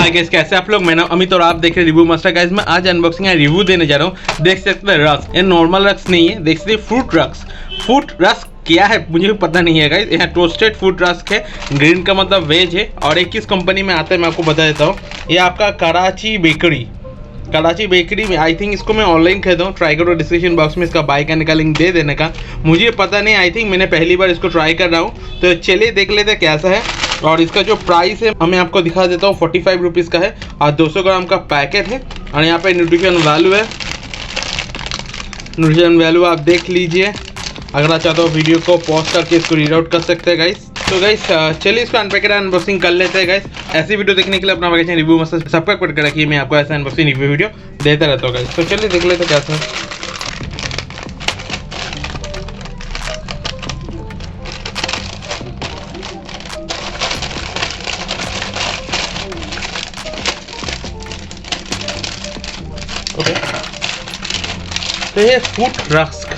Hi guys, कैसे आप लोग। मैं नाम अमित और आप देख रहे हैं रिव्यू मास्टर। गाइस मैं आज अनबॉक्सिंग या रिव्यू देने जा रहा हूँ। देख सकते हैं रस्क, ये नॉर्मल रस्क नहीं है, देख सकते हैं फ्रूट रस्क। फ्रूट रस्क क्या है मुझे भी पता नहीं है गाइस। यहाँ टोस्टेड फ्रूट रस्क है, ग्रीन का मतलब वेज है और एक किस कंपनी में आता है मैं आपको बता देता हूँ। ये आपका कराची बेकरी में, आई थिंक इसको मैं ऑनलाइन खरीदा हूँ। ट्राई करो डिस्क्रिप्शन बॉक्स में इसका बाय करने का लिंक दे देने का। मुझे पता नहीं, आई थिंक मैंने पहली बार इसको ट्राई कर रहा हूँ, तो चलिए देख लेते हैं कैसा है। और इसका जो प्राइस है मैं आपको दिखा देता हूँ, 45 रुपीज़ का है और 200 ग्राम का पैकेट है। और यहाँ पे न्यूट्रिशन वैल्यू है, न्यूट्रिशन वैल्यू आप देख लीजिए। अगर आप चाहते हो वीडियो को पॉज करके इसको रीड आउट कर सकते हैं गाइस। तो गाइस चलिए इसको अनपैकेट अनबॉक्सिंग कर लेते हैं गाइस। ऐसी वीडियो देखने के लिए अपना वैकेशन रिव्यू मस्त सब्सक्राइब कर रखिए। मैं आपको ऐसा अनबॉक्सिंग रिव्यू वीडियो देता रहता हूँ गाइस। तो चलिए देख लेते हैं कैसा है। तो ये फ्रूट रस्क,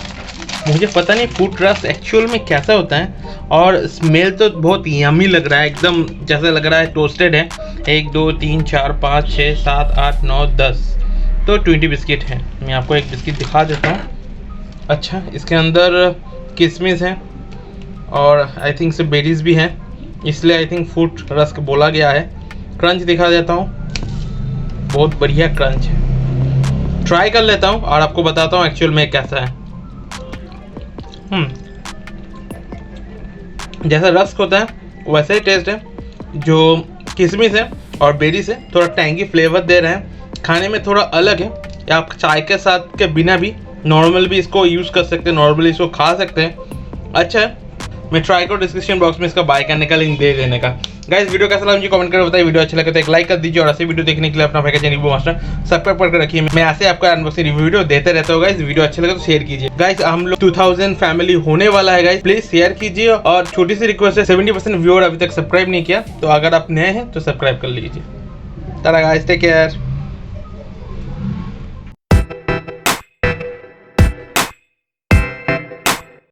मुझे पता नहीं फ्रूट रस्क एक्चुअल में कैसा होता है। और स्मेल तो बहुत यमी लग रहा है, एकदम जैसे लग रहा है टोस्टेड है। 1 2 3 4 5 6 7 8 9 10 तो 20 बिस्किट है। मैं आपको एक बिस्किट दिखा देता हूँ। अच्छा, इसके अंदर किशमिश है और आई थिंक से बेरीज भी हैं, इसलिए आई थिंक फ्रूट रस्क बोला गया है। क्रंच दिखा देता हूँ, बहुत बढ़िया क्रंच है। ट्राई कर लेता हूँ और आपको बताता हूँ एक्चुअल में कैसा है। जैसा रस्क होता है वैसा ही टेस्ट है। जो किशमिश है और बेरी से थोड़ा टैंगी फ्लेवर दे रहे हैं, खाने में थोड़ा अलग है। या आप चाय के साथ के बिना भी नॉर्मल भी इसको यूज़ कर सकते हैं, नॉर्मली इसको खा सकते हैं। अच्छा है, मैं ट्राई करो डिस्क्रिप्शन बॉक्स में इसका बाय करने का लिंक दे देने का। गाइस वीडियो कैसा लगा मुझे कमेंट करके बताइए। वीडियो अच्छा लगे तो एक लाइक कर दीजिए और ऐसे वीडियो देखने के लिए अपना वैकेशन रिव्यू मास्टर सब्सक्राइब करके रखिए। मैं ऐसे आपको अनबॉक्सिंग रिव्यू वीडियो देते रहता हूँ गाइस। वीडियो अच्छा लगे तो शेयर कीजिए गाइस। हम लोग 2000 फैमिली होने वाला है गाइस, प्लीज शेयर कीजिए। और छोटी सी रिक्वेस्ट है, 70% व्यूअर अभी तक सब्सक्राइब नहीं किया, तो अगर आप नए हैं तो सब्सक्राइब कर लीजिए। Tata guys, take care.